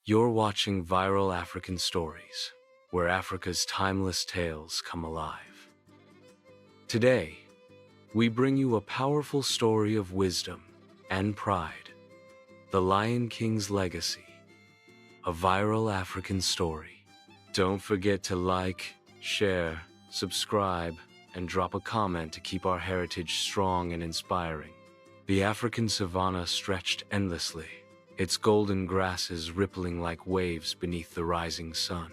You're watching Viral African Stories, where Africa's timeless tales come alive. Today, we bring you a powerful story of wisdom and pride, the Lion King's legacy, a viral African story. Don't forget to like, share, subscribe, and drop a comment to keep our heritage strong and inspiring. The African savanna stretched endlessly, its golden grasses rippling like waves beneath the rising sun.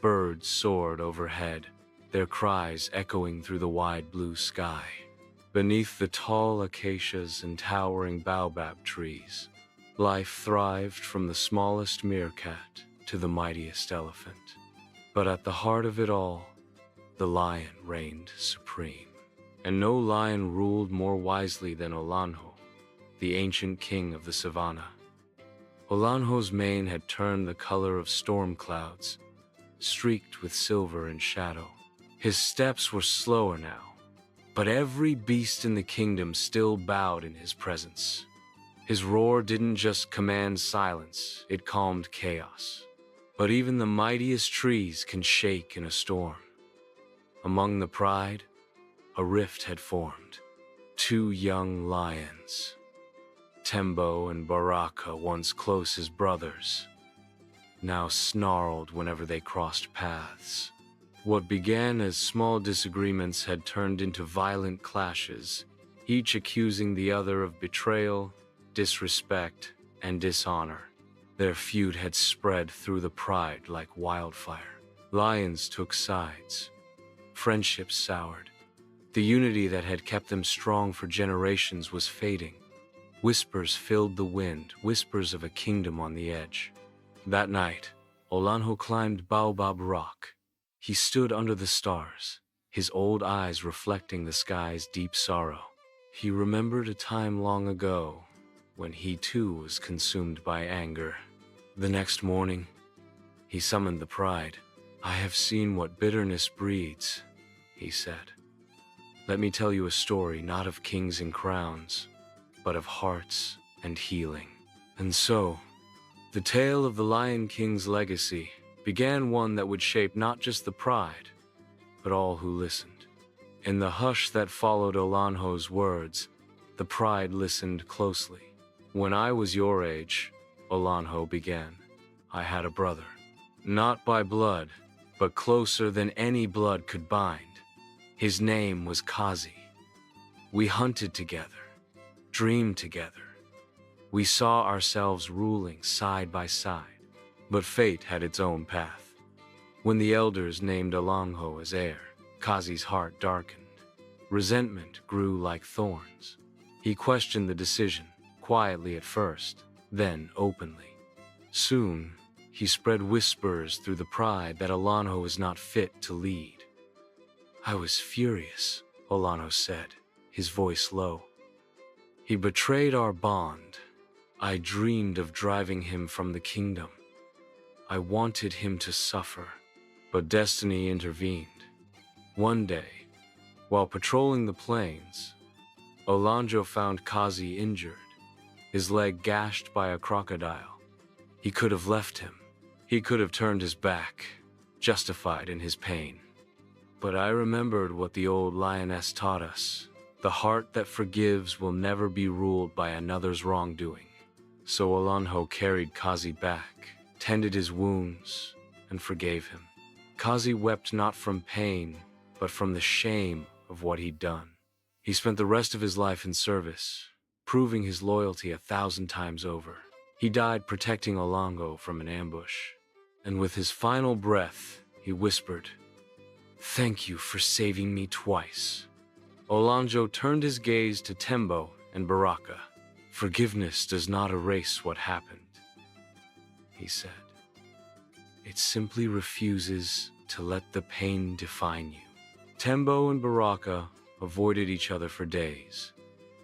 Birds soared overhead, their cries echoing through the wide blue sky. Beneath the tall acacias and towering baobab trees, life thrived from the smallest meerkat to the mightiest elephant. But at the heart of it all, the lion reigned supreme. And no lion ruled more wisely than Olanho, the ancient king of the savanna. Olanho's mane had turned the color of storm clouds, streaked with silver and shadow. His steps were slower now, but every beast in the kingdom still bowed in his presence. His roar didn't just command silence, it calmed chaos. But even the mightiest trees can shake in a storm. Among the pride, a rift had formed. Two young lions, Tembo and Baraka, once close as brothers, now snarled whenever they crossed paths. What began as small disagreements had turned into violent clashes, each accusing the other of betrayal, disrespect, and dishonor. Their feud had spread through the pride like wildfire. Lions took sides. Friendships soured. The unity that had kept them strong for generations was fading. Whispers filled the wind, whispers of a kingdom on the edge. That night, Olanho climbed Baobab Rock. He stood under the stars, his old eyes reflecting the sky's deep sorrow. He remembered a time long ago when he too was consumed by anger. The next morning, he summoned the pride. "I have seen what bitterness breeds," he said. "Let me tell you a story not of kings and crowns, but of hearts and healing." And so, the tale of the Lion King's legacy began, one that would shape not just the pride, but all who listened. In the hush that followed Olanho's words, the pride listened closely. "When I was your age," Olanho began, "I had a brother. Not by blood, but closer than any blood could bind. His name was Kazi. We hunted together, dreamed together. We saw ourselves ruling side by side. But fate had its own path. When the elders named Olanho as heir, Kazi's heart darkened. Resentment grew like thorns. He questioned the decision, quietly at first, then openly. Soon, he spread whispers through the pride that Olanho was not fit to lead. "I was furious," Olanho said, his voice low. "He betrayed our bond. I dreamed of driving him from the kingdom. I wanted him to suffer, but destiny intervened. One day, while patrolling the plains, Olanjo found Kazi injured, his leg gashed by a crocodile. He could have left him. He could have turned his back, justified in his pain. But I remembered what the old lioness taught us. The heart that forgives will never be ruled by another's wrongdoing. So Olanjo carried Kazi back, tended his wounds, and forgave him. Kazi wept not from pain, but from the shame of what he'd done. He spent the rest of his life in service, proving his loyalty 1,000 times over. He died protecting Olanjo from an ambush. And with his final breath, he whispered, "Thank you for saving me twice." Olanjo turned his gaze to Tembo and Baraka. "Forgiveness does not erase what happened," he said. "It simply refuses to let the pain define you." Tembo and Baraka avoided each other for days,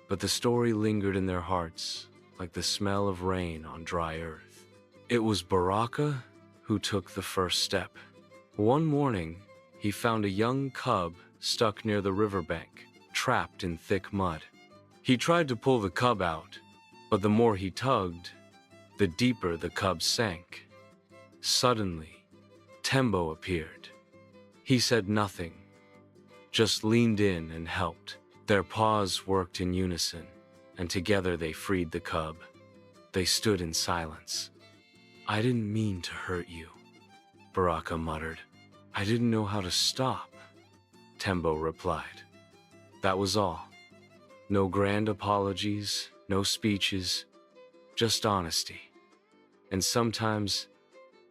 but the story lingered in their hearts like the smell of rain on dry earth. It was Baraka who took the first step. One morning, he found a young cub stuck near the riverbank, trapped in thick mud. He tried to pull the cub out, but the more he tugged, the deeper the cub sank. Suddenly, Tembo appeared. He said nothing, just leaned in and helped. Their paws worked in unison, and together they freed the cub. They stood in silence. "I didn't mean to hurt you," Baraka muttered. "I didn't know how to stop," Tembo replied. That was all. No grand apologies, no speeches, just honesty. And sometimes,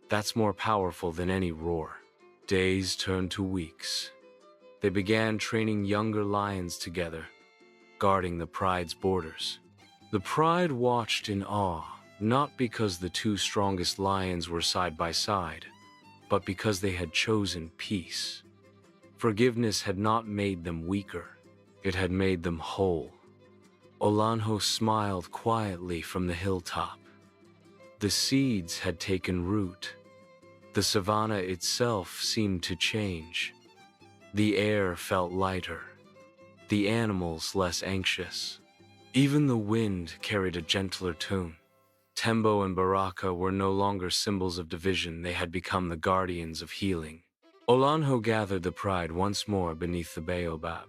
that's more powerful than any roar. Days turned to weeks. They began training younger lions together, guarding the pride's borders. The pride watched in awe, not because the two strongest lions were side by side, but because they had chosen peace. Forgiveness had not made them weaker, it had made them whole. Olanho smiled quietly from the hilltop. The seeds had taken root. The savanna itself seemed to change. The air felt lighter, the animals less anxious. Even the wind carried a gentler tune. Tembo and Baraka were no longer symbols of division, they had become the guardians of healing. Olanho gathered the pride once more beneath the baobab.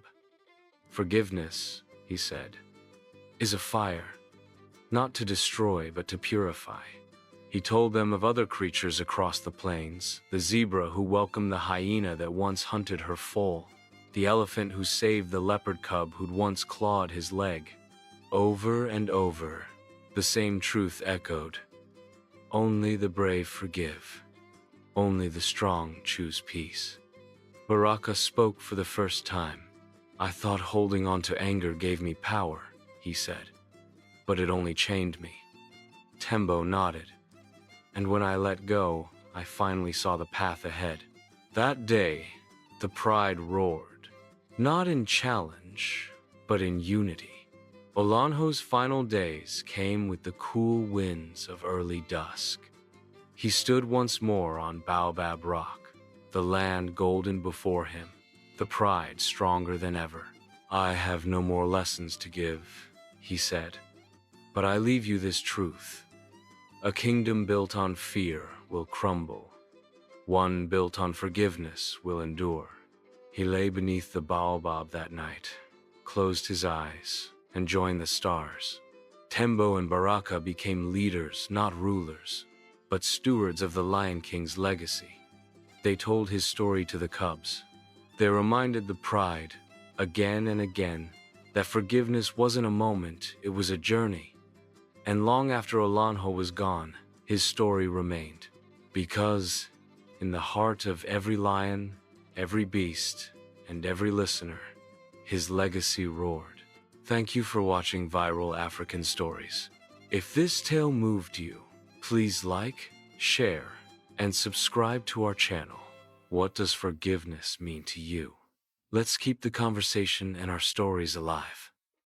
"Forgiveness," he said, "is a fire, not to destroy but to purify." He told them of other creatures across the plains, the zebra who welcomed the hyena that once hunted her foal, the elephant who saved the leopard cub who'd once clawed his leg. Over and over, the same truth echoed. Only the brave forgive. Only the strong choose peace. Baraka spoke for the first time. "I thought holding on to anger gave me power," he said, "but it only chained me." Tembo nodded. "And when I let go, I finally saw the path ahead." That day, the pride roared, not in challenge, but in unity. Olanho's final days came with the cool winds of early dusk. He stood once more on Baobab Rock, the land golden before him, the pride stronger than ever. "I have no more lessons to give," he said, "but I leave you this truth. A kingdom built on fear will crumble. One built on forgiveness will endure." He lay beneath the baobab that night, closed his eyes, and joined the stars. Tembo and Baraka became leaders, not rulers, but stewards of the Lion King's legacy. They told his story to the cubs. They reminded the pride, again and again, that forgiveness wasn't a moment, it was a journey. And long after Olanho was gone, his story remained. Because in the heart of every lion, every beast, and every listener, his legacy roared. Thank you for watching Viral African Stories. If this tale moved you, please like, share, and subscribe to our channel. What does forgiveness mean to you? Let's keep the conversation and our stories alive.